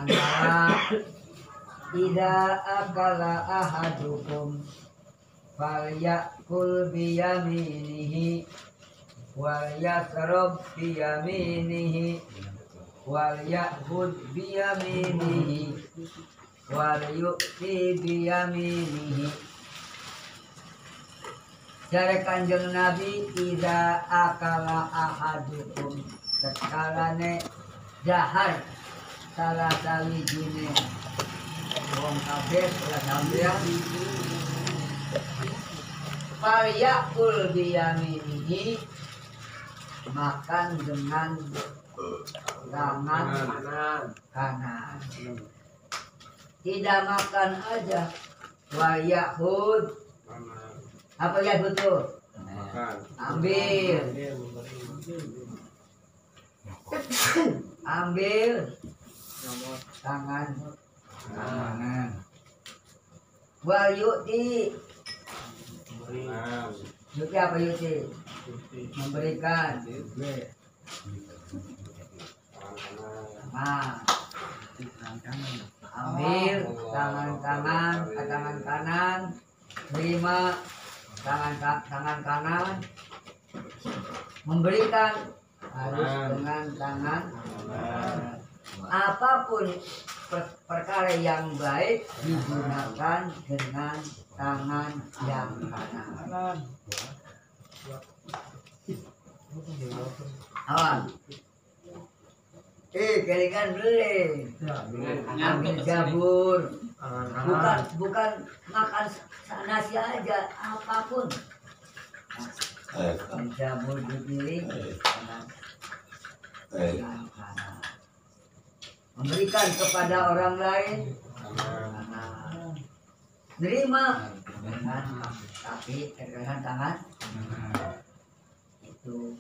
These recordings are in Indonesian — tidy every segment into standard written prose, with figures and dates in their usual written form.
antara ida akala ahadukum falyakul biyaminihi wal yasrab biyaminihi wal ya'khud biyaminihi wal yu'ti biyaminihi. Dari Kanjeng Nabi, ida akala ahadukum sekalane dahar salah sawijine wong kabeh salah sampeyan falyakul biyaminihi, makan dengan tangan kanan. Tidak makan aja. Wa ya'khud, apa ya betul? Ambil. Ambil tangan kanan. Wa yu'ti. Yu'ti apa yu'ti? Memberikan. Nah, ambil tangan kanan, terima tangan kanan, memberikan harus dengan tangan kanan. Apapun perkara yang baik digunakan dengan tangan yang kanan. Awan. Kelingan beli. Ambil jabur. Bukan makan nasi aja, apapun. Jabur di piring. Memberikan kepada orang lain. Nerima. Tapi dengan tangan. Itu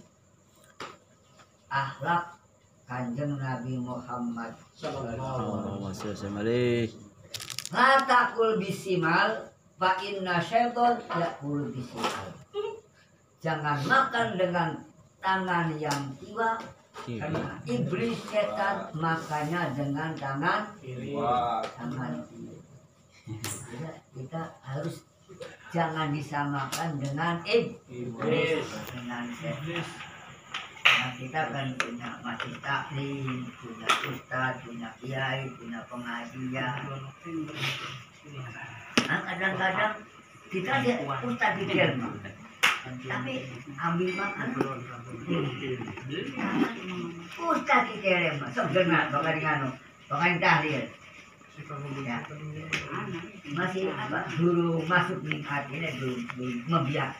akhlak Kanjeng Nabi Muhammad sallallahu alaihi wasallam. La taqul bisimal fa inna syaiton yaqul bisimal. Jangan makan dengan tangan yang kiri, karena iblis setan makannya dengan tangan kiri. Kita harus jangan disamakan dengan iblis, dengan setan. Nah, kita kan punya masjid taklim, punya ustaz, punya kiai, punya pengajian. Nah, kadang-kadang kita lihat ustaz di Jerman, tapi ambil makan. Ustaz di Jerman, sebenarnya bahkan nganu, bahkan tahlil. Ya. Masih apa? Dulu masuk di hati ini dulu membiak.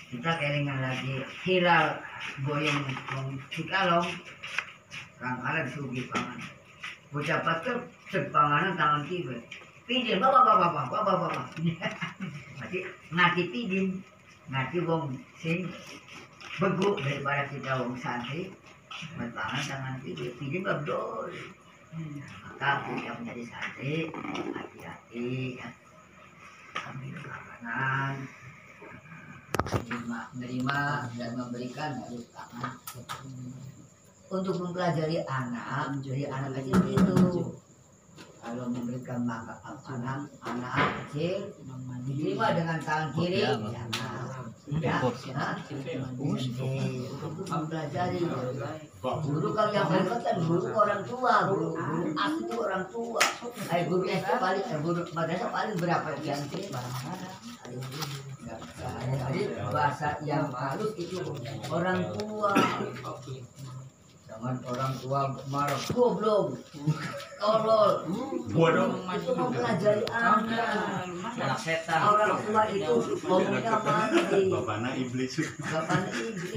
Kita kelingan lagi hilal goyang cikalong kang alat sugi pangan bocah pater sepanganan tangan kiri pidin bapak ngati pidin ngati wong sing begu daripada kita wong santri berpangan tangan kiri pidin babdol. Maka yang menjadi santri hati-hati ya. Ambil makanan, menerima dan memberikan harus tangan. Untuk mempelajari anak, jadi anak kecil itu kalau memberikan makanan anak kecil diterima dengan tangan kiri, untuk mempelajari. Guru kalau yang berangkat kan guru orang tua, guru asli itu orang tua. Guru SD paling, guru madrasah paling berapa yang sih? Jadi bahasa yang halus itu orang tua. Jangan orang tua marah, goblok, tolol. Bodoh. Itu mempelajari anak. Setan. Orang tua itu ngomongnya mati. Bapaknya iblis. Bapaknya iblis.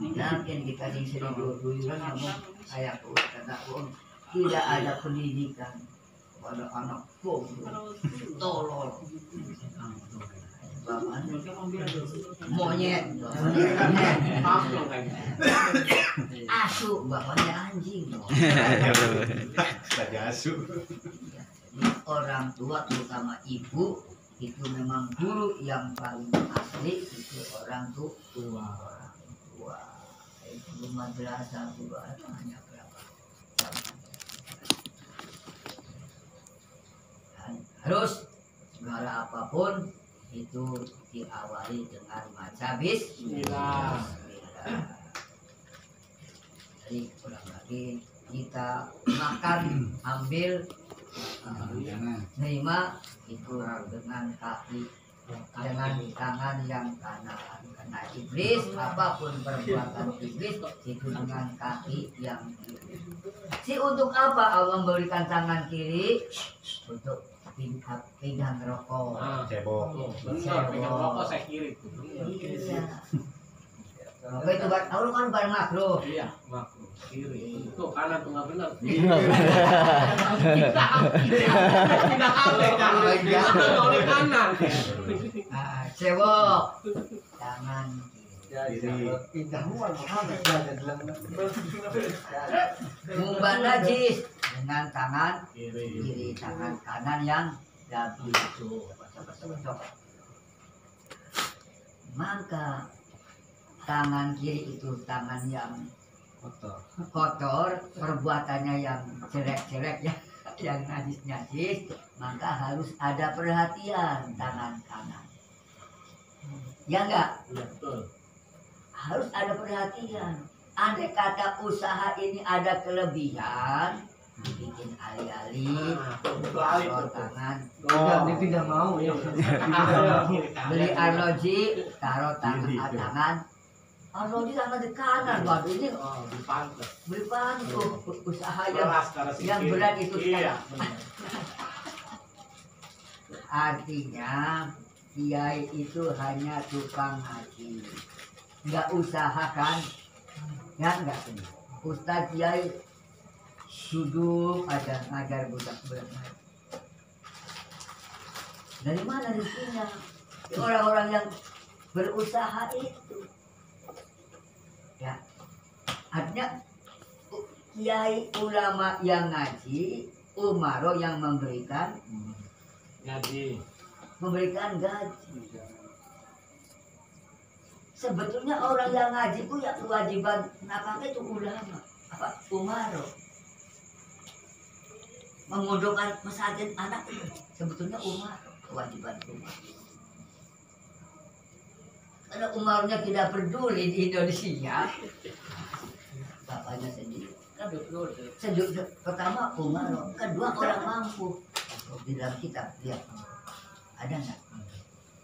Mungkin kita di sini dulu ngomong kayak kata tidak ada pendidikan pada anak goblok, tolol. Monyet, asu, bapaknya anjing. Saja asu. Orang tua terutama ibu itu memang guru yang paling asli itu orang tua. Orang tua itu madrasah juga itu hanya berapa jam. Dan harus segala apapun itu diawali dengan baca bismillah. Jadi ulang lagi kita makan ambil nerima itu dengan kaki dengan tangan yang kanan, karena iblis apapun perbuatan iblis itu dengan kaki yang kiri. Si untuk apa Allah memberikan tangan kiri? Untuk pinggang rokok. Cebok. Benar, pinggang rokok saya kiri. Iya. Rokok itu buat tahu kan barang makruh. Iya, makruh. Kiri. Itu kanan tuh nggak benar. Tidak boleh kanan. Cebok. Tangan kiri. Mumban najis dengan tangan kiri, tangan kanan yang dabi itu. Maka tangan kiri itu tangan yang kotor, perbuatannya yang jelek-jelek ya, yang najis-najis, maka harus ada perhatian tangan kanan. Ya enggak? Iya, betul. Harus ada perhatian. Andai kata usaha ini ada kelebihan, bikin ali-ali, taruh tangan. Dia tidak mau ya. Beli arloji, taruh tangan. Arloji tangan di kanan, waduh ini beli pantu usaha yang berat itu sekarang. Artinya kiai itu hanya tukang ngaji, nggak usahakan, ya nggak ini. Ustadz kiai duduk aja ngajar budak-budak. Dari mana rezekinya? Orang-orang yang berusaha itu, ya. Artinya kiai ulama yang ngaji, umaro yang memberikan gaji. Memberikan gaji. Sebetulnya orang yang ngaji itu ya kewajiban nafkah itu ulama, apa umaro. Mengundurkan masjid anak itu sebetulnya umaro, kewajiban umaro. Karena umarnya tidak peduli di Indonesia, bapaknya sendiri. Sejak pertama umaro, kedua orang mampu. Di dalam kitab lihat. Ada nggak?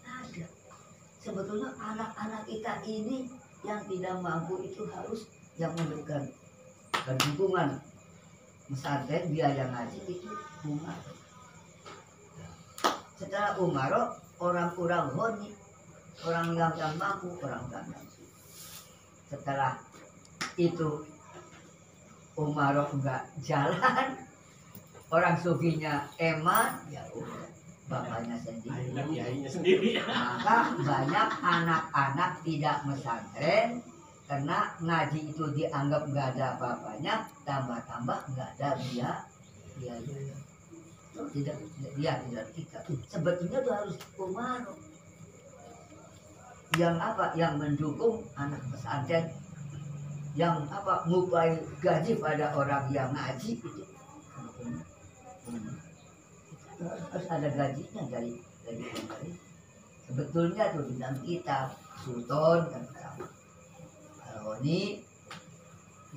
Ada. Sebetulnya anak-anak kita ini yang tidak mampu itu harus yang memberikan dukungan pesantren biaya ngaji itu umaro. Setelah umaro orang-orang honi, orang yang mampu, orang yang mampu. Setelah itu umaro enggak jalan, orang sufinya eman, ya udah. Bapaknya sendiri. Maka banyak anak-anak tidak pesantren karena ngaji itu dianggap nggak ada apa-apanya, tambah-tambah nggak ada biaya. Itu tidak kita. Sebetulnya itu harus umaro. Yang apa? Yang mendukung anak pesantren, yang apa? Ngupai gaji pada orang yang ngaji itu. Harus ada gajinya dari sebetulnya tuh di dalam kitab Sultan dan kalau ini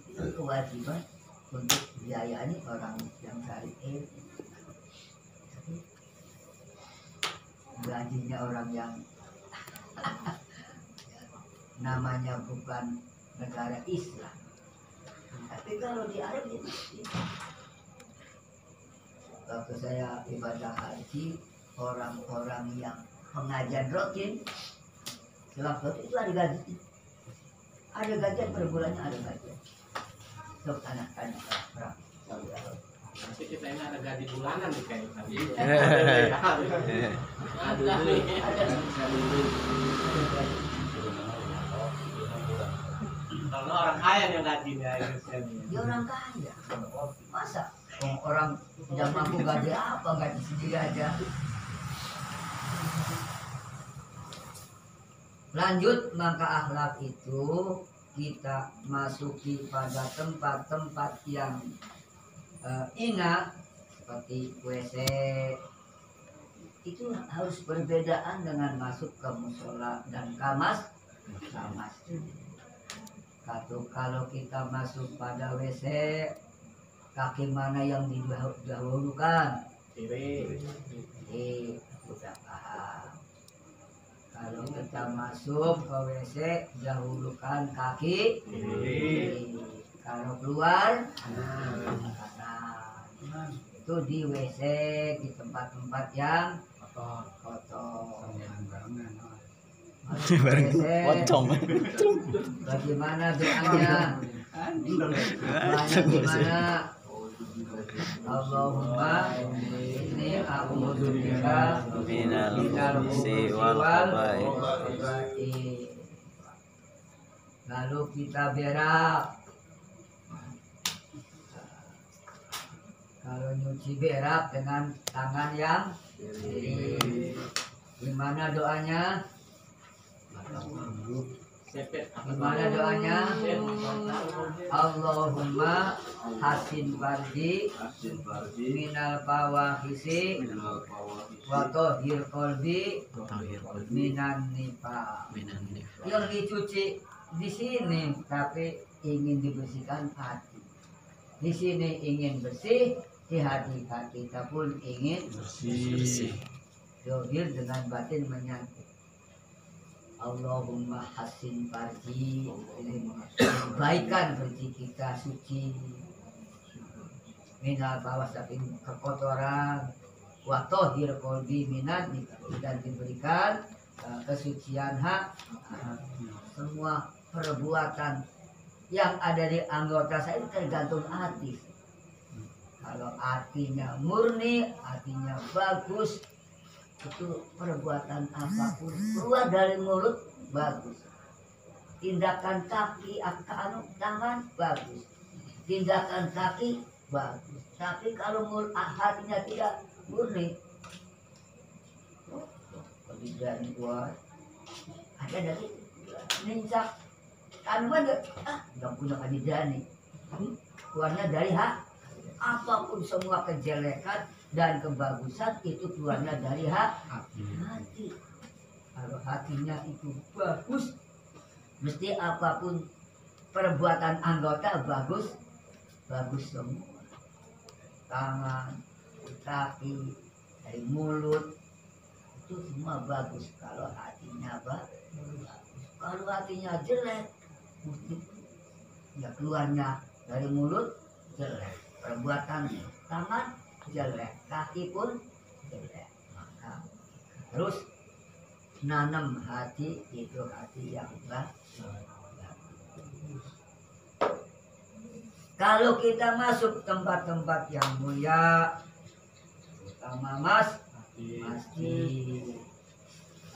itu kewajiban untuk biayanya orang yang cari gajinya orang yang namanya bukan negara Islam, tapi kalau di Arab itu waktu saya ibadah haji, orang-orang yang pengajian rutin waktu itu ada gaji, per bulannya ada gaji untuk anak-anak perang. Nanti kita ini ada gaji bulanan nih kayak tadi. Kalau orang kaya yang gajinya dia orang kaya, masa orang tidak mampu gaji apa, gaji sendiri aja. Lanjut, maka akhlak itu kita masuki pada tempat-tempat yang ingat seperti WC, itu harus berbedaan dengan masuk ke musola dan kamas. Kalau kita masuk pada WC, kaki mana yang didahulukan? Kiri. Sudah paham. Kalau kita masuk ke WC, dahulukan kaki kiri. Kalau keluar, kanan. Itu di WC, di tempat-tempat yang kotor. Pocong. Bagaimana doanya? Doanya gimana? Allahumma inni a'udzubika Minal minal khubuthi khubuthi wal wal khaba'ith. khaba'ith. Lalu kita berak. Kalau nyuci berak dengan tangan yang kiri. Gimana doanya? Gimana doanya? Allahumma hasin farji minal fawahisi wa tahhir qalbi minan nifaq. Yang dicuci di sini tapi ingin dibersihkan hati. Di sini ingin bersih, di hati kita pun ingin bersih. Zahir dengan batin menyatu. Allahumma hasin farji, baikkan farji kita suci minal bawas dari kekotoran, wa tahhir qalbi minan dan diberikan kesucian hak. Semua perbuatan yang ada di anggota saya itu tergantung hati. Kalau hatinya murni, hatinya bagus, itu perbuatan apapun keluar dari mulut bagus. Tindakan kaki, tangan bagus. Tindakan kaki bagus. Tapi kalau mulut hatinya tidak murni, dari keluar ada dari nincak tanaman nggak punya kadidani. Keluarnya dari apapun semua kejelekan dan kebagusan itu keluarnya dari hati. Kalau hatinya itu bagus, mesti apapun perbuatan anggota bagus semua. Tangan, kaki, dari mulut itu semua bagus. Kalau hatinya bagus. Kalau hatinya jelek, mesti ya keluarnya dari mulut jelek. Perbuatan tangan jelek, kaki pun jelek. Maka terus nanam hati itu hati yang bagus. Kalau kita masuk tempat-tempat yang mulia, terutama masjid,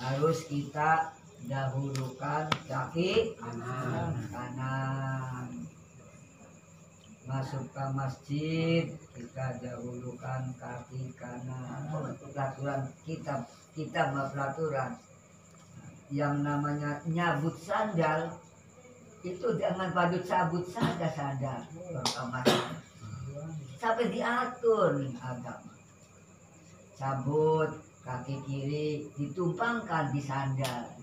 harus kita dahulukan kaki kanan. Masuk ke masjid, kita dahulukan kaki kanan. Peraturan kita peraturan yang namanya nyabut sandal itu jangan padut sabut saja sandal pertama sampai diatur agama. Cabut kaki kiri ditumpangkan di sandal.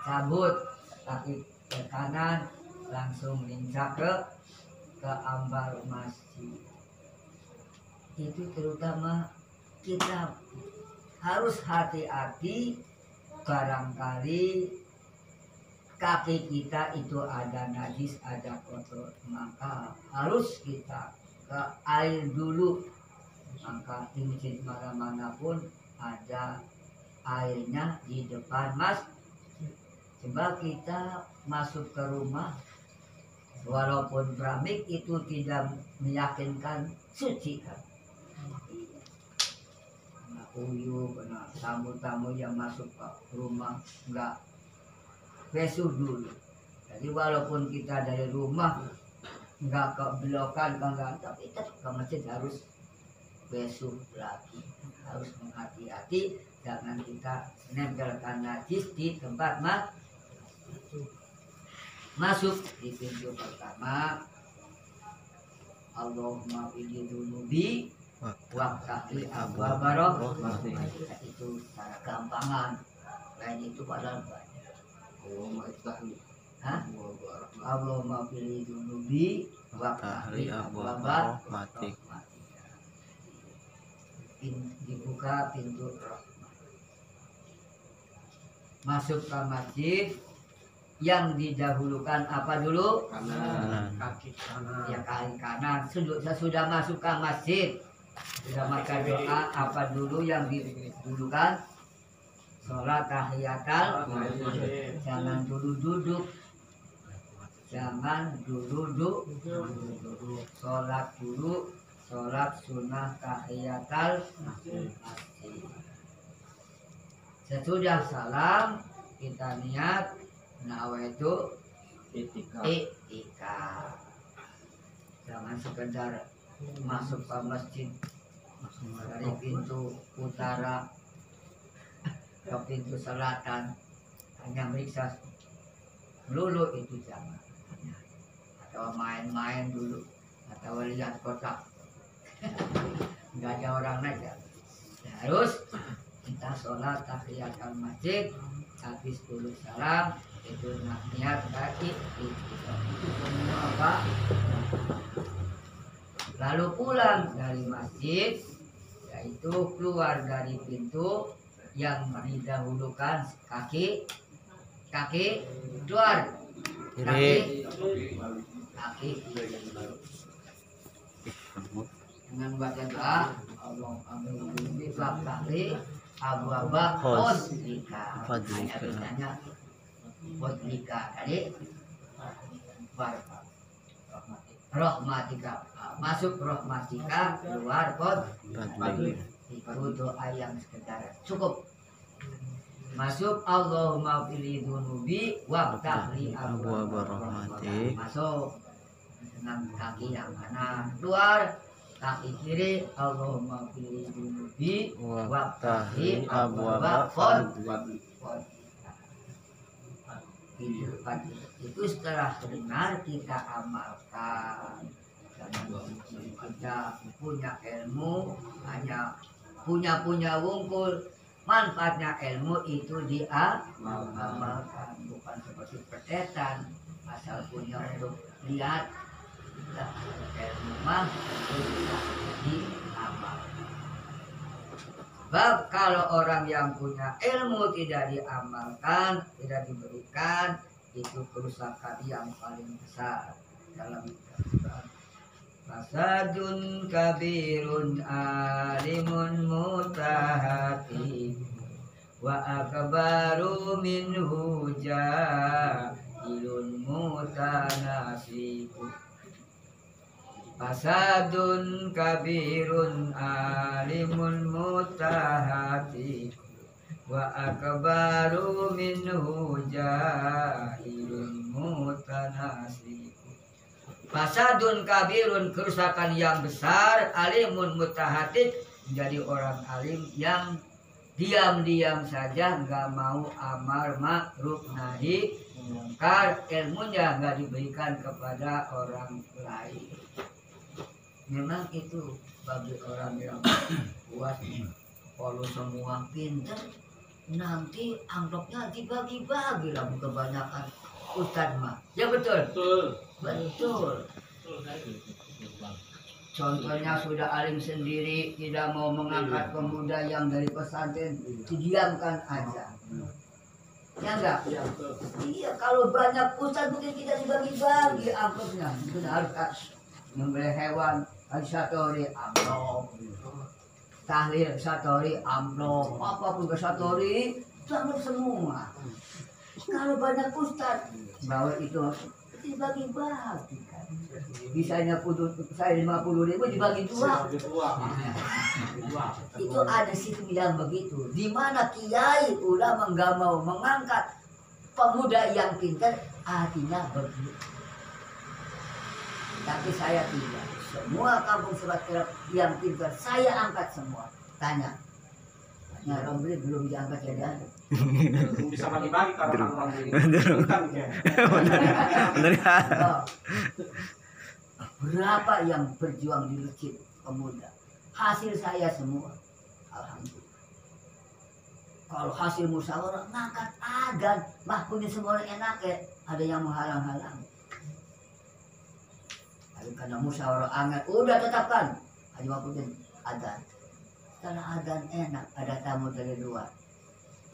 Cabut kaki ke kanan langsung lincah ke ambar masjid. Itu terutama kita harus hati-hati, barangkali kaki kita itu ada najis, ada kotor, maka harus kita ke air dulu. Maka di masjid mana-mana pun ada airnya di depan sebab kita masuk ke rumah walaupun keramik itu tidak meyakinkan suci kan. Kena uyuh, kena tamu-tamu yang masuk ke rumah enggak besuh dulu. Jadi walaupun kita dari rumah enggak ke belokan, enggak, tapi tetap ke masjid harus besok lagi. Harus menghati-hati, jangan kita nempelkan najis di tempat masuk. Di pintu pertama, Allahumma fili dunubi waktahli abwaba rahmatik. Itu secara gampangan. Lain itu padahal banyak. Allahumma fili dunubi waktahli abwaba rahmatik. Dibuka pintu rahmat. Masuk ke masjid, yang didahulukan apa dulu? Kanan. Kaki kanan. Ya, kaki kanan. Sudah masuk ke masjid, sudah makan doa, apa dulu yang didahulukan? Sholat tahiyatul masjid. Jangan dulu duduk. Jangan dulu duduk. Sholat dulu. Sholat sunnah tahiyatul masjid. Sesudah salam kita niat nawaitu i'tikaf. Jangan sekedar masuk ke masjid dari pintu utara ke pintu selatan hanya meriksa melulu, itu jangan. Atau main-main dulu, atau lihat kotak nggak ada orang aja. Harus kita sholat tahiyatul masjid, habis dulu salam itu niat kaki itu semua apa. Lalu pulang dari masjid, yaitu keluar dari pintu yang didahulukan kaki keluar kaki dengan baca doa Allah amin waktahli abwaba fadlika. Hanya tulisannya fadlika tadi rahmatika. Masuk rahmatika, keluar fadlika. Itu doa yang sekedar cukup. Masuk Allahumma fili dunubi waktahli abwaba rahmatik. Masuk dengan kaki yang kanan. Keluar kaki kiri, Allahumma fili dunubi waktahli abwaba fadlika. Itu setelah dengar kita amalkan. Jangan kita punya ilmu hanya punya wungkul. Manfaatnya ilmu itu diamalkan, bukan seperti persetan asal punya untuk lihat. Ilmu mah diamalkan. Sebab kalau orang yang punya ilmu tidak diamalkan, tidak diberikan, itu kerusakan yang paling besar dalam Al-Quran. Fasadun kabirun alimun mutahati wa akbaru minhu jahilun mutanasiku. Fasadun kabirun alimun mutahati wa akbaru minhu jahilun mutanasiku. Fasadun kabirun, kerusakan yang besar, alimun mutahatik, menjadi orang alim yang diam-diam saja nggak mau amar ma'ruf nahi mungkar, ilmunya nggak diberikan kepada orang lain. Memang itu bagi orang yang kuat, kalau semua pintar nanti amplopnya dibagi-bagi lah kebanyakan ustadz mah. Ya betul. Betul. Contohnya sudah alim sendiri, tidak mau mengangkat pemuda yang dari pesantren, didiamkan aja. Ya enggak? Iya, kalau banyak ustadz mungkin kita dibagi-bagi amplopnya. Itu harus membeli hewan, satori amplop, tahlil satori amplop, apapun satori, itu amplop semua. Kalau banyak ustadz, bahwa itu dibagi-bagi. Bisanya saya 50.000 dibagi dua. Itu ada situ bilang begitu. Di mana kiai ulama nggak mau mengangkat pemuda yang pintar, artinya begitu. Tapi saya tidak. semua kampung Sebat Terap yang pintar saya angkat semua. Tanya Romli belum diangkat ya Dan? Bisa bagi-bagi kalau orang ini. Bener ya? Oh. Berapa yang berjuang di masjid pemuda? Hasil saya semua. Alhamdulillah. Kalau hasil musyawarah ngangkat adan, mah punya semua orang enak ya. Ada yang menghalang-halang. Tapi karena musyawarah angkat, udah tetapkan. Hanya punya adan. Karena adan enak, ada tamu dari luar.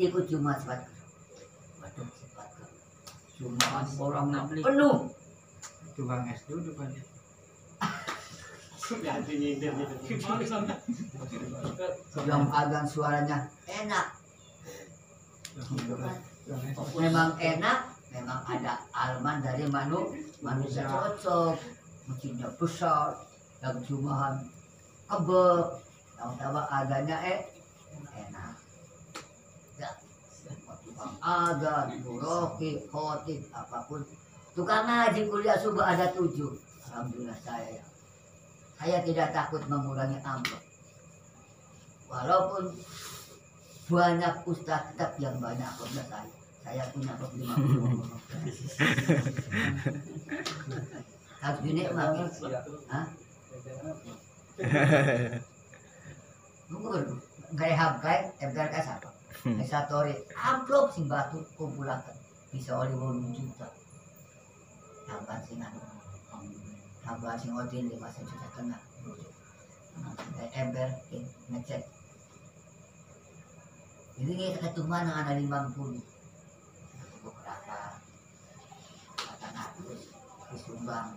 Ikut Jumat Sebat. Waduh, Sebat. Jumat orang penuh. Tukang es dulu kan. Yang adan suaranya enak. Memang enak, memang ada alman dari manusia cocok, masjidnya besar, yang jumahan kebek, yang tahu adanya enak. Ya, tukang adan, buroki, khotib, apapun. Tukang ngaji kuliah subuh ada 7. Alhamdulillah saya tidak takut mengurangi amplop. Walaupun banyak ustaz tetap yang banyak amplopnya saya punya amplop 50. Harus dunia makin, hah? Kayak habkai, MKRS apa? Esatori, amplop sing batu kumpulakan bisa oleh 8 juta. Tambahan sing tambahan sing odin 5 juta tengah. Ember ngecek. Ini kita ketuman ada 50. Beberapa kata ngatus disumbang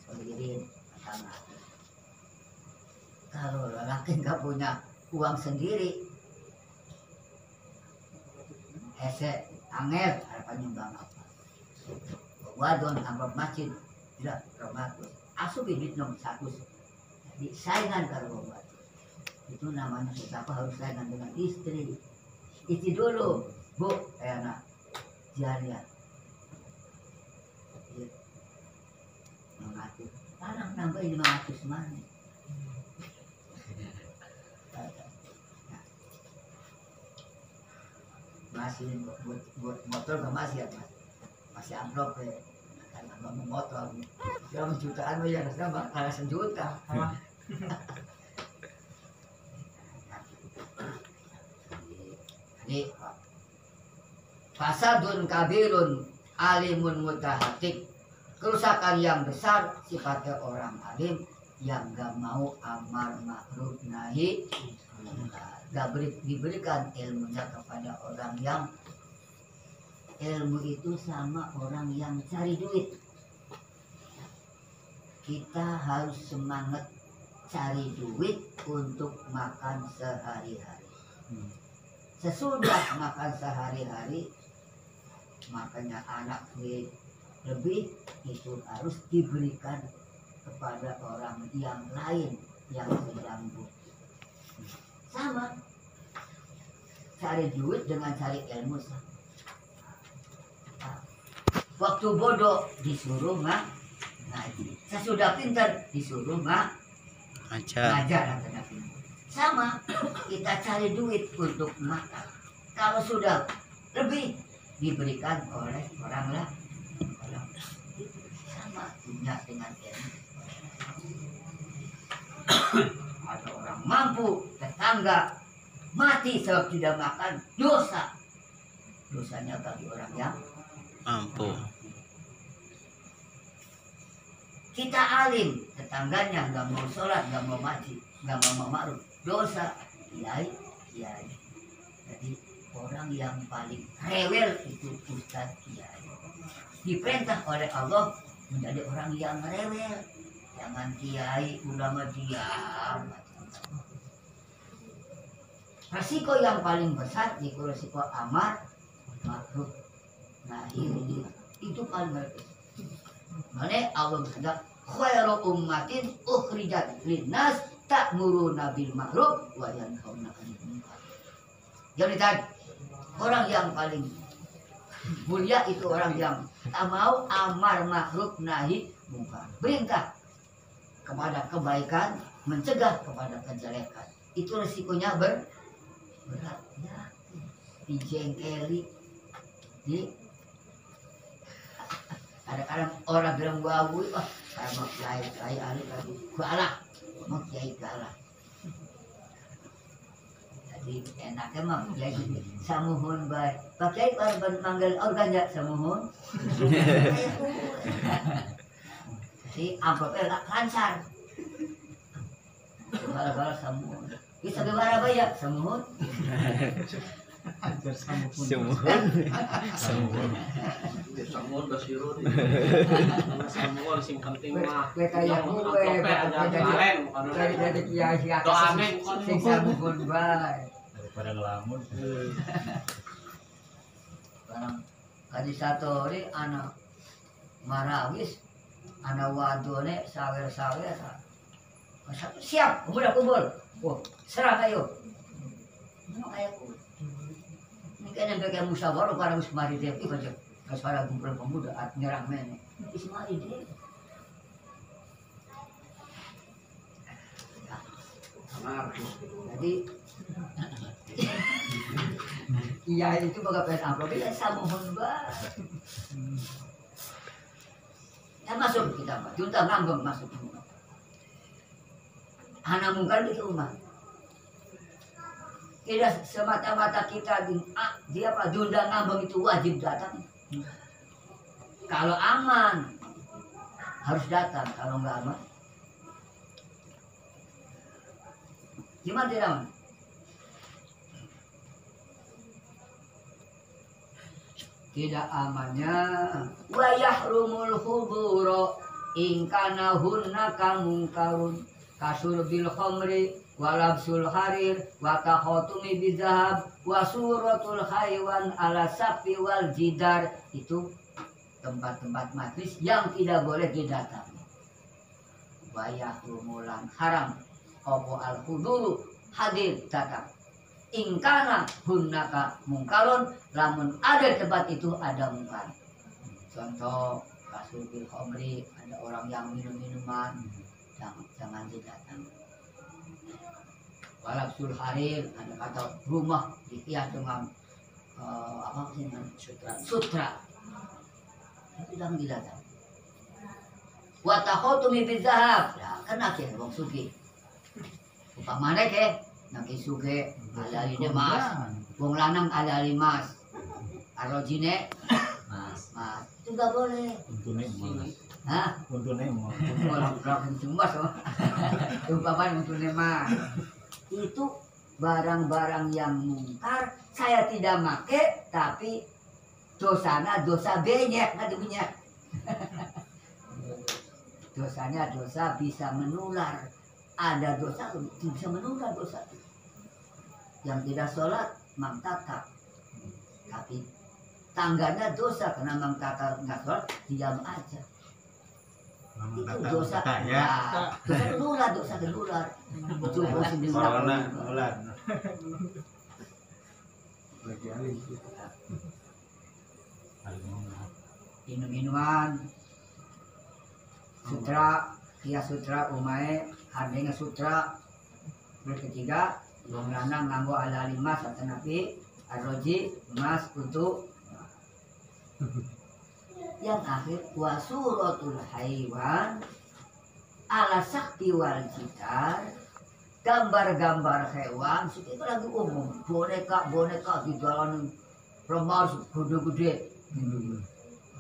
solirin kata ngatus. Kalau lelaki nggak punya uang sendiri, angel harapan nyumbang apa? Wadon amplop masjid tidak romatus. Asup duit nomor 1. Jadi saingan kalau buat itu namanya siapa harus saingan dengan istri. Istri dulu, bu, enak jariah. Mengatur, tanam nambah 500 mana? Masih buat motor nggak masih ya mas? Masih amplop ya. Karena nggak motor, ya jutaan ya harusnya malah 1 juta. Ini fasadun kabirun alimun mutahatik, kerusakan yang besar sifatnya orang alim yang gak mau amar ma'ruf nahi, gak diberikan ilmunya kepada orang yang ilmu itu sama orang yang cari duit. Kita harus semangat cari duit untuk makan sehari-hari. Sesudah makan sehari-hari, makanya anak lebih itu harus diberikan kepada orang yang lain yang sedang butuh. Sama, cari duit dengan cari ilmu sama. Waktu bodoh disuruh ngaji, sesudah pintar disuruh ngajar. Sama, kita cari duit untuk makan. Kalau sudah lebih diberikan oleh orang lain. Sama punya dengan ilmu. Ada orang mampu, tetangga mati sebab tidak makan, dosa. Dosanya bagi orang yang Mampu. Kita alim, tetangganya nggak mau sholat, nggak mau mati, nggak mau ma'ruf, dosa. Kiai. Jadi orang yang paling rewel itu ustaz kiai. Diperintah oleh Allah menjadi orang yang rewel. Jangan kiai ulama diam. Resiko yang paling besar itu resiko amar ma'ruf nahi. Itu paling berbeda. Mana Allah berkata, khairu ummatin ukhrijat linnas ta'muruna bil ma'ruf wa yanhauna 'anil munkar. Jadi tadi orang yang paling mulia itu orang yang tak mau amar ma'ruf nahi munkar. Perintah kepada kebaikan, mencegah kepada kejelekan. Itu resikonya berat ya. Dijengkeli, kadang-kadang orang bilang babu, wah sama kiai ahli tadi galak, mau kiai galak. Jadi enaknya mah kiai gini, samuhun baik. Pak Kiai baru manggil organ ya samuhun. Si amplopnya lancar. Bala-bala samuhun. Bisa gimana bayar samuhun? Ajar samuhun. Semua. Samuel Basirun. Samuel sing penting mah. Kayak gue, dari kiai si atas sing samuhun baik. Daripada ngelamun. Barang kadi satori anak marawis, anak wadone sawer-sawer. Siap, udah kumpul. Oh, serah kayo. Ano kaya ko? Ini kaya nang musyawarah para usmari dia itu aja. Kasara kumpul pemuda at nyerang men. Ismari dia. Jadi iya itu baga pen amplop dia samuhun ba. Ya masuk kita mah. Junta ngambang masuk. Anak mungkar di rumah. Tidak semata-mata kita dia apa Dunda ngambang itu wajib datang. Kalau aman harus datang, kalau nggak aman gimana tidak aman? Tidak amannya wa yahrumul huburo ingkana hunna kamungkarun kasur bil khamri walabsul harir wa takhotumi bizahab wa suratul haywan ala sapi wal jidar. Itu tempat-tempat majlis yang tidak boleh didatangi. Wa yahrumulan haram opo al huduru hadir datang ingkana hunnaka mungkarun lamun ada tempat itu ada mungkar. Contoh kasur bil khamri, ada orang yang minum-minuman, jangan didatangi. Walabsul harir, ada kata rumah dihias dengan apa sih sutra. Itu jangan didatangi. Wa takhotumi bizahab, ya kena ke wong sugih. Upamane ke naki sugih alali mas, wong lanang alali mas. Arojine mas. Itu enggak boleh. Untune emas. Hah? Untune emas. Orang cemas oh. Umpamane untune mas. Itu barang-barang yang mungkar saya tidak make, tapi dosanya dosa banyak, ada banyak. Dosanya dosa bisa menular. Ada dosa bisa menular dosa. Yang tidak sholat mangtatap, tapi tangganya dosa karena mangtatap nggak sholat diam aja. Itu dosa ya. Dosa keluar. Itu dosa Corona. Lagi alih. Minum-minuman sutra, hias sutra umae, harganya sutra. Berketiga, wong lanang nganggo ala limas atau nabi, arroji emas untuk yang akhir wasuratul haywan ala sakti wal jitar, gambar-gambar hewan itu lagi umum, boneka di jalan remar gede-gede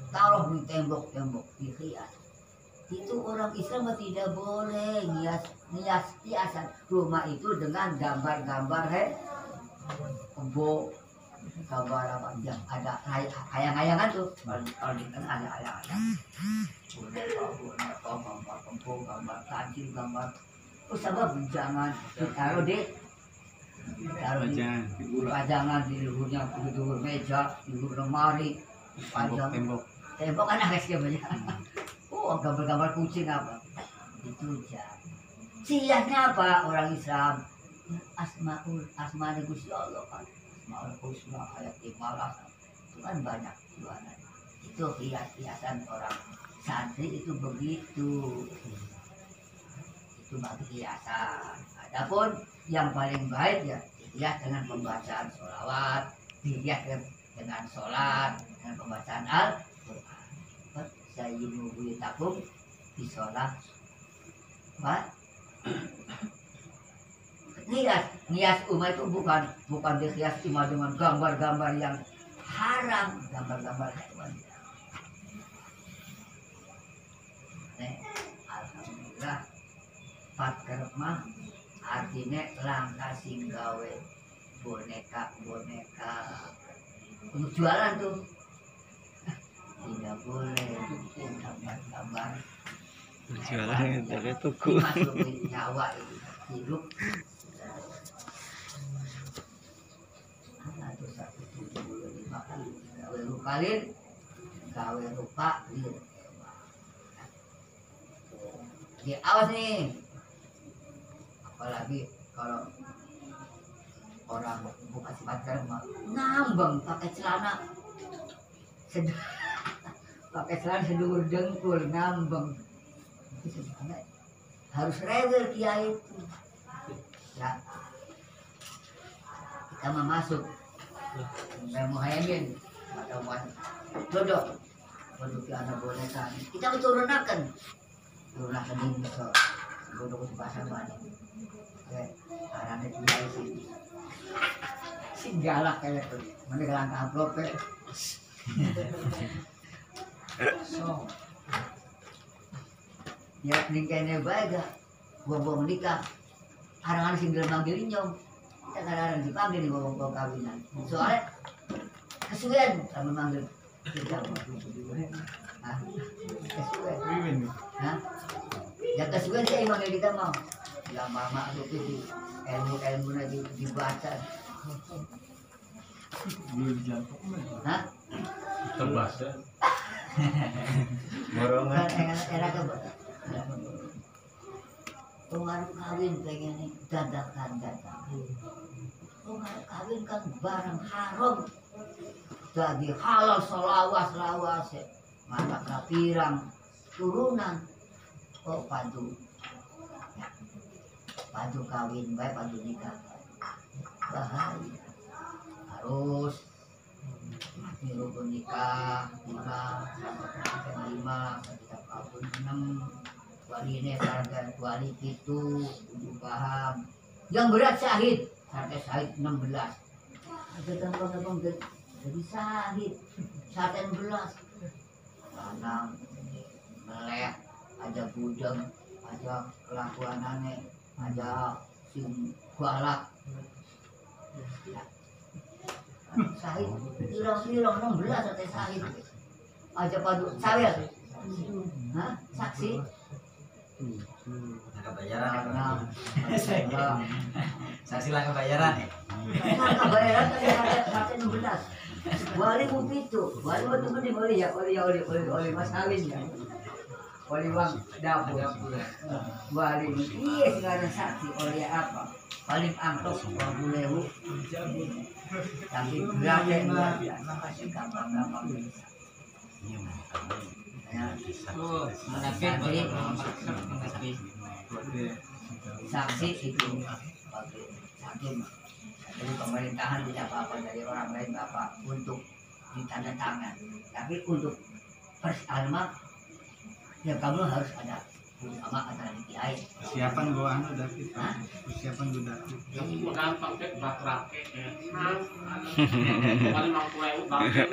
taruh di tembok-tembok dihias. Itu orang Islam tidak boleh hiasan rumah itu dengan gambar-gambar gambar apa yang ada hayang-hayangan tuh. Kalau di tengah ada hayang-hayang. Gambar kembung, gambar tajil, gambar. Oh sabab jangan ditaruh di pajangan di luhurnya, di luhur meja, di luhur lemari, pajang tembok kan agak banyak. Oh gambar-gambar kucing apa? Itu jangan. Siasnya apa orang Islam? Asmaul Gusti Allah kan. Asmaul Husna ayat 15 itu kan banyak jualan. Itu hias-hiasan orang santri itu begitu. cuma kiasan. Adapun yang paling baik ya dihias dengan pembacaan sholawat, dihias dengan sholat, dengan pembacaan Al-Quran. Sayyinu buyutakum bisolah. Nias umat itu bukan dihias cuma dengan gambar-gambar yang haram, gambar-gambar hewan. Alhamdulillah paker mah artinya langkah singgawe boneka untuk jualan tuh tidak boleh gambar-gambar Jualan dari tuku. dimasukin nyawa itu hidup. Atau 175 kali gawe rukalin gawe rupa ya awas nih, apalagi kalau orang buka sifat karma ngambang pakai celana pakai celana sedur dengkul ngambang itu sebenarnya harus rewel kiai itu ya. Kita mau masuk Muhaimin atau Dodo produk anak boneka kita turunakan ini so Dodo di pasar banyak karena dia si galak kayak itu mana langkah amplop so ya ningkainya baik gak buang nikah orang-orang sing dalam manggil nyom kita kadang-kadang dipanggil di bawah kawinan soalnya kesuwen sama manggil kita kesuwen ya kesuwen saya manggil kita mau ya mama itu di ilmu lagi dibaca Terbaca. Borongan. era ke pengaruh kawin pengen dadakan pengaruh kawin kan barang haram jadi halal selawas mata kapirang turunan kok padu ya. Padu kawin baik padu nikah bahaya harus mati rukun nikah 5 kita kawin 6 wali ini harga wali itu paham yang berat syahid harga syahid 16 ada gampang jadi syahid syahid 16 lanang melek ada budeng ada kelakuan aneh ada sing galak syahid hirang 16 sampai syahid aja padu sawel saksi Bayaran. karena Saksi lah bayaran. bayaran kan 16 wali bukti itu wali betul betul oleh mas kawin ya oleh uang dapur wali iya sekarang saksi oleh apa paling angkot 20.000 tapi berapa masih gampang saksi itu hakim jadi pemerintahan tidak apa-apa dari orang lain bapak untuk ditanda tangan tapi untuk persalma ya kamu harus ada sama antara kiai Persiapan gua anu David. Persiapan gua David. gampang teh batrake paling mau kue bangke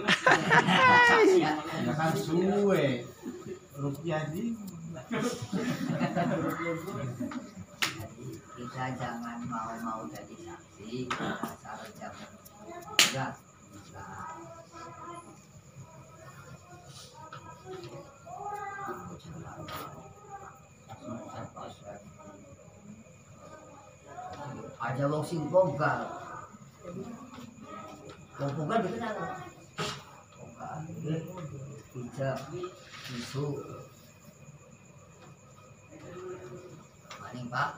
Ya kan suwe. Rupiah di. kita jangan mau jadi saksi asal jangan ya ada wong sing bogal dikenal bogal bijak isu maning pak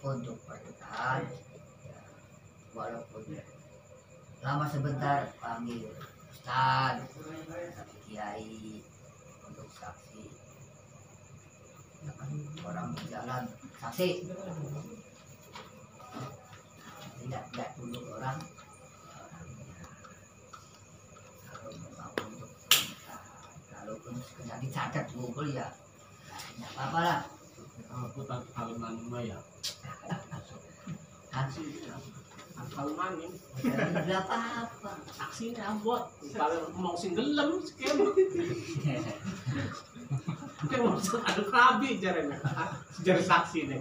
untuk pernikahan ya, walaupun lama sebentar panggil ustad kiai untuk saksi orang berjalan saksi tidak tunduk orang kalau memang untuk kalaupun sekedar dicatat Google ya nggak apa-apa lah. Aku tak kaliman ya. Saksi Kaliman ini. nggak apa-apa. Saksi rambut. Kalau mau singgelem sekian. Mungkin mau ada kabi jarang jadi saksi nih.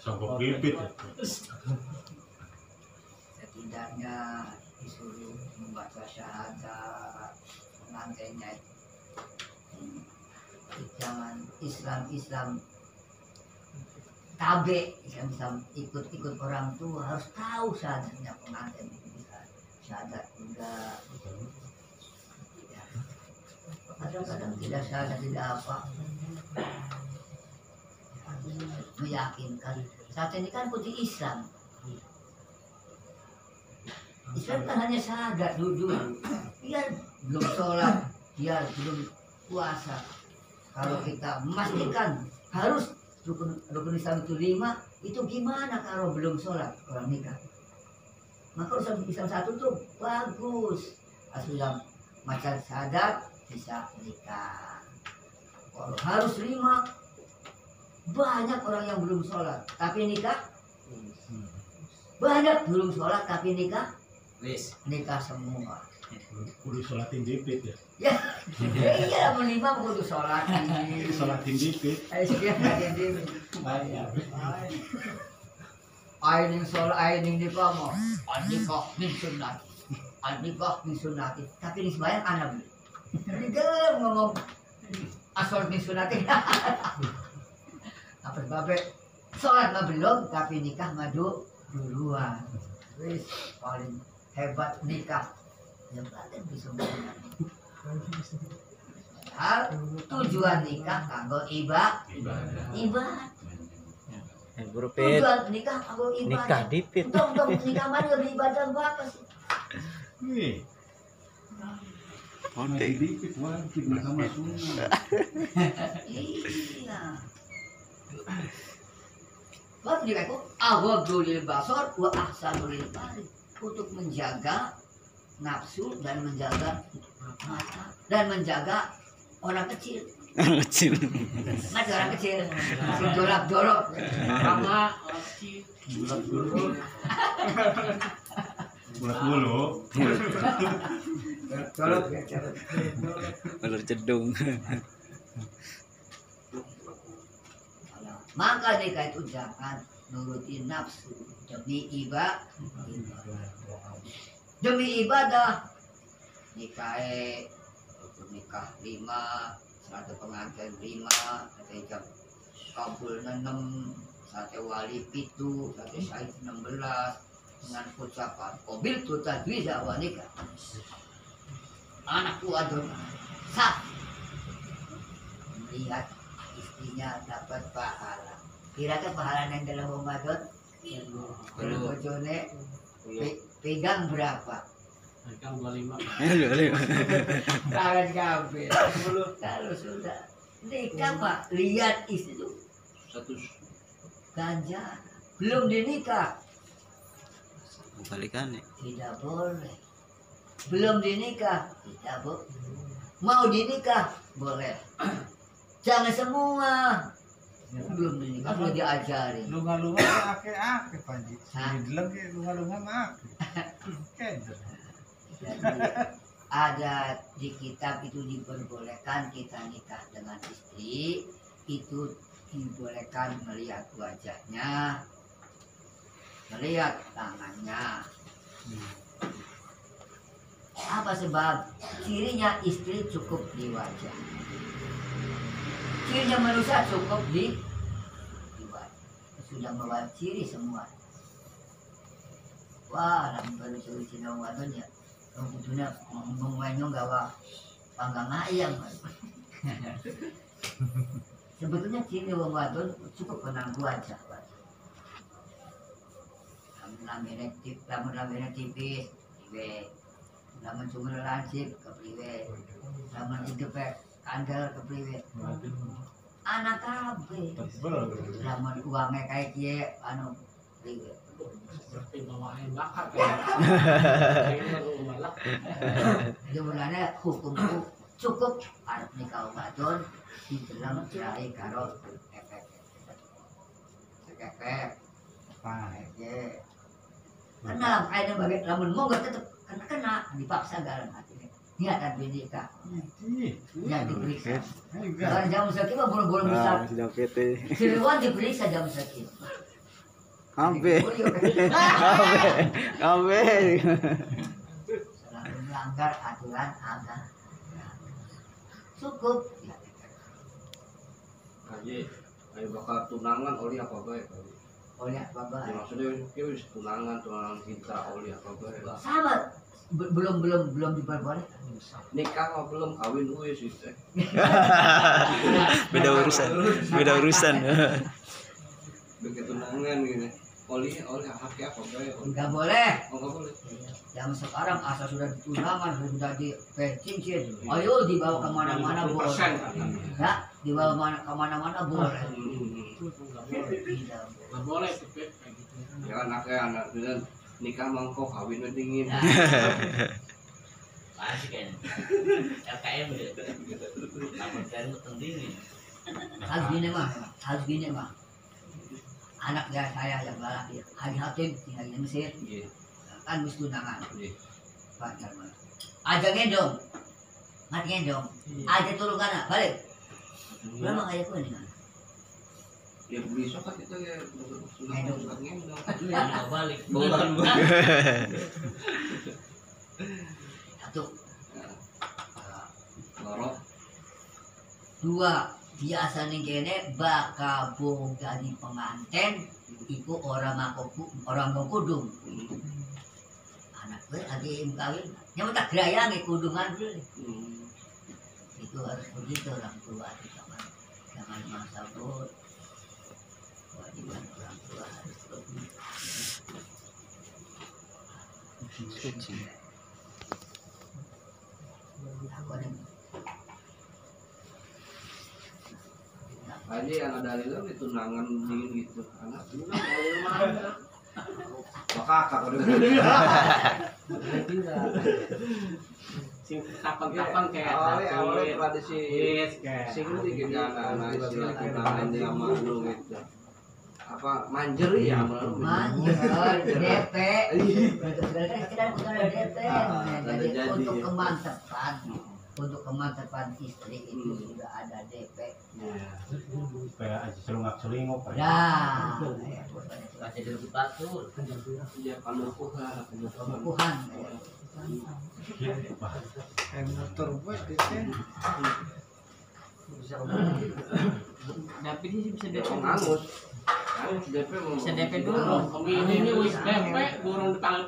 Sangkut bibit. Setidaknya disuruh membaca syahadat pengantinnya jangan Islam KB Islam ikut orang tua harus tahu syahadatnya pengantin itu bisa syahadat juga kadang-kadang tidak syahadat tidak apa meyakinkan saat ini kan putih Islam kan hanya syahadat dulu dia belum sholat dia belum puasa kalau kita memastikan harus rukun Islam itu 5 itu gimana kalau belum sholat orang nikah maka urusan Islam 1 tuh bagus sudah macam syahadat bisa nikah kalau harus 5 banyak orang yang belum sholat tapi nikah banyak belum sholat tapi nikah nikah semua Kudu sholatin dipit ya. ya iya menimba kudu sholat Sholatin dipit. Aining sholat aining di kamu adikah min sunnati tapi ini sebayang anak jadi gelem ngomong asal min sunnati apa sebabnya sholat mah belum tapi nikah madu duluan wis paling hebat nikah yang paling bisa hal tujuan nikah kanggo ibadah Buru Pit. tujuan nikah kanggo ibadah Nikah dipit. dong nikah mana lebih ibadah apa sih Nih. Dipit wajib sama sunnah. iya Bapak dikatakan awabdulil basor wa ahsanul fari untuk menjaga nafsu dan menjaga mata dan menjaga orang kecil. Kecil. Mas orang kecil, si dolak-dolok Sama orang kecil. Bulat dulu. Bulat dulu. dolok Ulur cedung. maka nikah itu jangan nurutin nafsu demi ibadah nikah 5 satu pengantin 5 satu jam kabul 6 satu wali 7 satu syahid 16 dengan ucapan mobil tuta bisa wanita anakku aduh sah melihat istrinya dapat pahala kira-kira pahala yang dalam Ramadan kalau bojone pegang berapa Pegang 25. tangan kabel kalau sudah nikah pak lihat istri itu 100. ganjar belum dinikah Balikan ya. tidak boleh belum dinikah tidak boleh mau dinikah boleh jangan semua belum dinikah belum diajarin Lunga-lunga ake-ake Panji. Hah? Di dalam kayak lunga-lunga mah ake. Keder. jadi ada di kitab itu diperbolehkan kita nikah dengan istri itu dibolehkan melihat wajahnya melihat tangannya apa sebab cirinya istri cukup di wajah cirinya manusia cukup di wajah sudah membawa ciri semua wah dalam baru cina wadonnya kemudian menguanyong gawa panggang ayam sebetulnya ciri wong wadon cukup penanggu wajah lamun lambene tipis iwe lamun cuma lancip kepriwe zaman hidup kandel kepriwe anak kabeh Tebel. zaman uangnya kayak kieu anu priwe Seperti bawain bakat ya. Ini baru malah. sebenarnya hukumku cukup arep nikah wadon di dalam cerai karo efek kenal kayaknya bagai lamun mau gak tetep kena dipaksa dalam hati niatan nikah ya diperiksa kalau jam sakit mah belum bisa sudah PT. Silwan diperiksa jam sakit Ambe. Ambe. selalu melanggar aturan agama cukup ya. Aji, ayo bakal tunangan oleh apa baik? Oleh bapak Ya, maksudnya itu tunangan kita oleh apa baik? sama belum diperbolehkan Nikah mah belum kawin wis gitu. Beda urusan. Beda urusan. Begitu tunangan gini. Oleh hak apa baik? nggak boleh Oh nggak boleh. yang sekarang asal sudah ditunangan sudah di cincin ayo dibawa kemana-mana boleh ya dibawa kemana-mana boleh Nggak boleh tuh Pet, kayak gitu. Ya anak bilang nikah mangkok kawin dingin. Masih kan LKM deh namun kan penting harus gini mah anak ya saya yang galak ya Haji Hakim tinggal di Mesir Iya. kan wis tunangan Iya. Pak Jarman aja gendong mati gendong aja turun kana balik berapa kayak gue nih kan Ya besok kan kita ya tunangan ngendong. nggak balik satu Lorok. dua biasa nih kene bakal jadi pengantin iku orang mengkudung anak gue lagi kawin yang tak gerayangi kudungan dulu itu harus begitu orang tua jangan masa bot kewajiban orang tua harus begitu aku ada Aja yang ada dalilnya di tunangan dingin gitu. Anak tunangan dalil mana? Kakak udah. Sing kapan-kapan kayak Awalnya tradisi Yes, kayak. sing itu juga anak istilah tunangan dia malu gitu. Apa manjer ya malu. manjur DP sekarang udah ada DP jadi untuk kemantapan istri itu sudah ada DP Kayak aja selungak-selinguk. ya masih di lebih batul Dia panukuhan. pengukuhan motor buat itu tapi dia bisa DP Angus. Angus DP mau. bisa DP dulu Ini wis DP, burung dipanggil